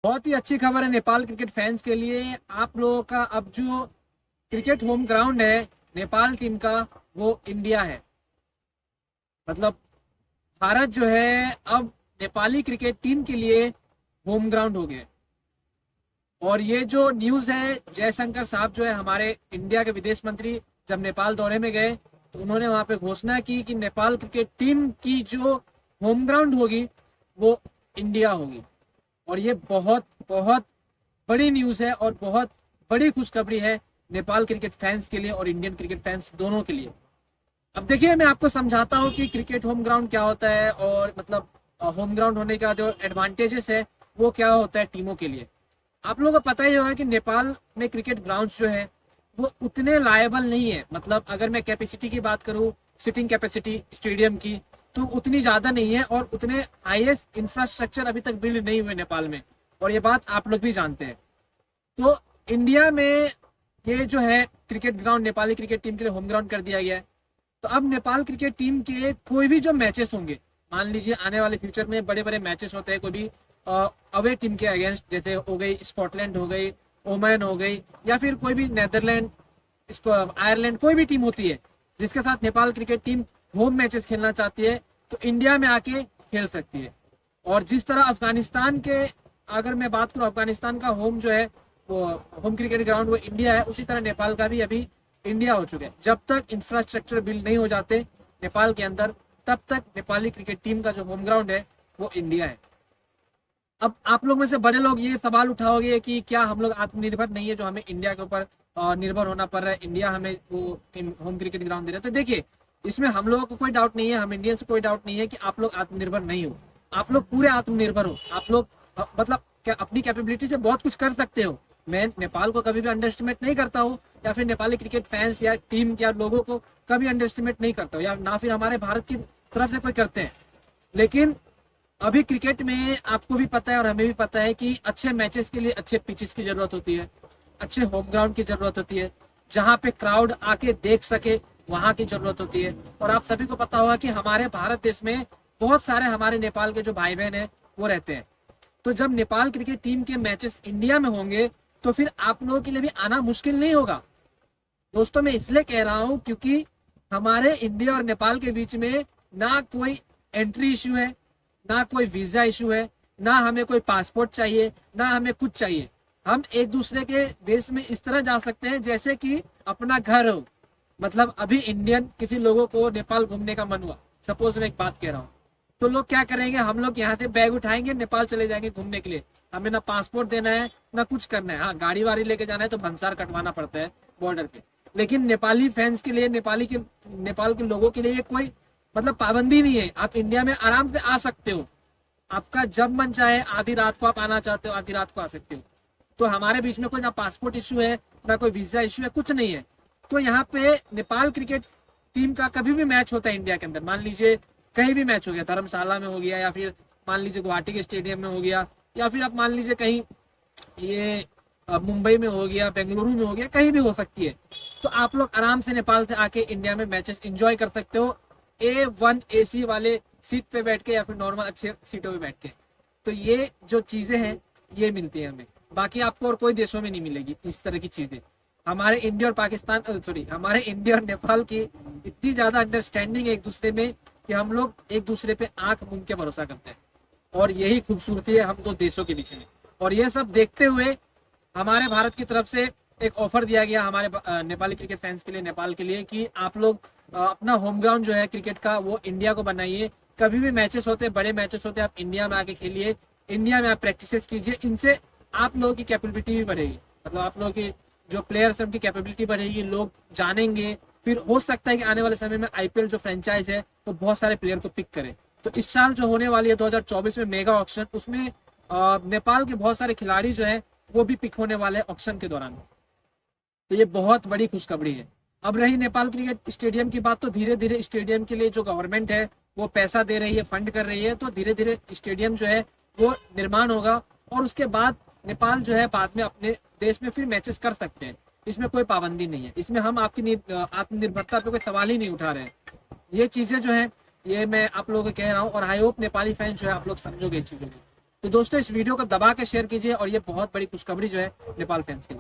बहुत ही अच्छी खबर है नेपाल क्रिकेट फैंस के लिए। आप लोगों का अब जो क्रिकेट होम ग्राउंड है नेपाल टीम का, वो इंडिया है। मतलब भारत जो है अब नेपाली क्रिकेट टीम के लिए होम ग्राउंड हो गया। और ये जो न्यूज़ है, जयशंकर साहब जो है हमारे इंडिया के विदेश मंत्री, जब नेपाल दौरे में गए तो उन्होंने वहां पे घोषणा की कि नेपाल क्रिकेट टीम की जो होम ग्राउंड होगी वो इंडिया होगी। और ये बहुत बहुत बड़ी न्यूज़ है और बहुत बड़ी खुशखबरी है नेपाल क्रिकेट फैंस के लिए और इंडियन क्रिकेट फैंस दोनों के लिए। अब देखिए, मैं आपको समझाता हूँ कि क्रिकेट होम ग्राउंड क्या होता है और मतलब होम ग्राउंड होने का जो एडवांटेजेस है वो क्या होता है टीमों के लिए। आप लोगों को पता ही होगा कि नेपाल में क्रिकेट ग्राउंड जो है वो उतने लायबल नहीं है। मतलब अगर मैं कैपेसिटी की बात करूँ, सिटिंग कैपेसिटी स्टेडियम की, तो उतनी ज्यादा नहीं है और उतने हाईएस्ट इंफ्रास्ट्रक्चर अभी तक बिल्ड नहीं हुए नेपाल में। और ये बात आप लोग भी जानते हैं। तो इंडिया में ये जो है cricket ground Nepali cricket team के लिए होम ग्राउंड कर दिया गया है। तो अब नेपाल क्रिकेट टीम के कोई भी जो मैचेस होंगे, मान लीजिए आने वाले फ्यूचर में बड़े बड़े मैचेस होते हैं कोई भी अवे टीम के अगेंस्ट, जैसे हो गई स्कॉटलैंड, हो गई ओमान, हो गई या फिर कोई भी नेदरलैंड, आयरलैंड, कोई भी टीम होती है जिसके साथ Nepal cricket team home matches खेलना चाहती है तो इंडिया में आके खेल सकती है। और जिस तरह अफगानिस्तान के, अगर मैं बात करूं, अफगानिस्तान का होम जो है वो होम क्रिकेट ग्राउंड वो इंडिया है, उसी तरह नेपाल का भी अभी इंडिया हो चुका है। जब तक इंफ्रास्ट्रक्चर बिल्ड नहीं हो जाते नेपाल के अंदर, तब तक नेपाली क्रिकेट टीम का जो होम ग्राउंड है वो इंडिया है। अब आप लोग में से बड़े लोग ये सवाल उठाओगे कि क्या हम लोग आत्मनिर्भर नहीं है, जो हमें इंडिया के ऊपर निर्भर होना पड़ रहा है, इंडिया हमें वो होम क्रिकेट ग्राउंड दे रहा है। तो देखिए, इसमें हम लोगों को कोई डाउट नहीं है, हम इंडियंस को कोई डाउट नहीं है कि आप लोग आत्मनिर्भर नहीं हो। आप लोग पूरे आत्मनिर्भर हो। आप लोग मतलब क्या अपनी कैपेबिलिटी से बहुत कुछ कर सकते हो। मैं नेपाल को कभी भी अंडर एस्टिमेट नहीं करता हूँ, या फिर नेपाली क्रिकेट फैंस या टीम या लोगों को कभी अंडर एस्टिमेट नहीं करता हूँ, या ना फिर हमारे भारत की तरफ से कोई करते हैं। लेकिन अभी क्रिकेट में आपको भी पता है और हमें भी पता है कि अच्छे मैचेस के लिए अच्छे पिचेस की जरूरत होती है, अच्छे होम ग्राउंड की जरूरत होती है, जहां पे क्राउड आके देख सके वहां की जरूरत होती है। और आप सभी को पता होगा कि हमारे भारत देश में बहुत सारे हमारे नेपाल के जो भाई बहन है वो रहते हैं। तो जब नेपाल क्रिकेट टीम के मैचेस इंडिया में होंगे तो फिर आप लोगों के लिए भी आना मुश्किल नहीं होगा। दोस्तों, मैं इसलिए कह रहा हूं क्योंकि हमारे इंडिया और नेपाल के बीच में ना कोई एंट्री इश्यू है, ना कोई वीजा इशू है, ना हमें कोई पासपोर्ट चाहिए, ना हमें कुछ चाहिए। हम एक दूसरे के देश में इस तरह जा सकते हैं जैसे कि अपना घर हो। मतलब अभी इंडियन किसी लोगों को नेपाल घूमने का मन हुआ, सपोज मैं एक बात कह रहा हूँ, तो लोग क्या करेंगे, हम लोग यहाँ से बैग उठाएंगे, नेपाल चले जाएंगे घूमने के लिए। हमें ना पासपोर्ट देना है, ना कुछ करना है। हाँ, गाड़ी वाड़ी लेके जाना है तो भंसार कटवाना पड़ता है बॉर्डर पे। लेकिन नेपाली फैंस के लिए, नेपाल के लोगों के लिए ये कोई मतलब पाबंदी नहीं है। आप इंडिया में आराम से आ सकते हो। आपका जब मन चाहे, आधी रात को आप आना चाहते हो, आधी रात को आ सकते हो। तो हमारे बीच में कोई ना पासपोर्ट इशू है, ना कोई वीजा इशू है, कुछ नहीं है। तो यहाँ पे नेपाल क्रिकेट टीम का कभी भी मैच होता है इंडिया के अंदर, मान लीजिए कहीं भी मैच हो गया, धर्मशाला में हो गया, या फिर मान लीजिए गुवाहाटी के स्टेडियम में हो गया, या फिर आप मान लीजिए कहीं ये मुंबई में हो गया, बेंगलुरु में हो गया, कहीं भी हो सकती है। तो आप लोग आराम से नेपाल से आके इंडिया में मैचेस एंजॉय कर सकते हो, A1 AC वाले सीट पे बैठ के या फिर नॉर्मल अच्छे सीटों पे बैठ के। तो ये जो चीजें हैं ये मिलती है हमें, बाकी आपको और कोई देशों में नहीं मिलेगी इस तरह की चीजें। हमारे इंडिया और पाकिस्तान, सॉरी, हमारे इंडिया और नेपाल की इतनी ज्यादा अंडरस्टैंडिंग है एक दूसरे में कि हम लोग एक दूसरे पे आंख मूंद के भरोसा करते हैं। और यही खूबसूरती है हम दो देशों के बीच में। और ये सब देखते हुए हमारे भारत की तरफ से एक ऑफर दिया गया हमारे नेपाली क्रिकेट फैंस के लिए, नेपाल के लिए, कि आप लोग अपना होम ग्राउंड जो है क्रिकेट का वो इंडिया को बनाइए। कभी भी मैचेस होते हैं, बड़े मैचेस होते हैं, आप इंडिया में आके खेलिए, इंडिया में आप प्रैक्टिसेस कीजिए। इनसे आप लोगों की कैपेबिलिटी भी बढ़ेगी। मतलब आप लोगों की जो प्लेयर्स हैं उनकी कैपेबिलिटी बढ़ेगी, लोग जानेंगे। फिर हो सकता है कि आने वाले समय में आईपीएल जो फ्रेंचाइज है वो बहुत सारे प्लेयर को पिक करे। तो इस साल जो होने वाली है 2024 में मेगा ऑक्शन, उसमें नेपाल के बहुत सारे खिलाड़ी जो है वो भी पिक होने वाले हैं ऑक्शन के दौरान। तो ये बहुत बड़ी खुशखबरी है। अब रही नेपाल क्रिकेट स्टेडियम की बात, तो धीरे धीरे स्टेडियम के लिए जो गवर्नमेंट है वो पैसा दे रही है, फंड कर रही है। तो धीरे धीरे स्टेडियम जो है वो निर्माण होगा और उसके बाद नेपाल जो है बाद में अपने देश में फिर मैचेस कर सकते हैं। इसमें कोई पाबंदी नहीं है, इसमें हम आपकी आत्मनिर्भरता पे कोई सवाल ही नहीं उठा रहे हैं। ये चीजें जो है ये मैं आप लोगों को कह रहा हूँ, और आई होप नेपाली फैन जो है आप लोग समझोगे इस चीजों को। तो दोस्तों इस वीडियो को दबा के शेयर कीजिए और ये बहुत बड़ी खुशखबरी जो है नेपाल फैंस के लिए।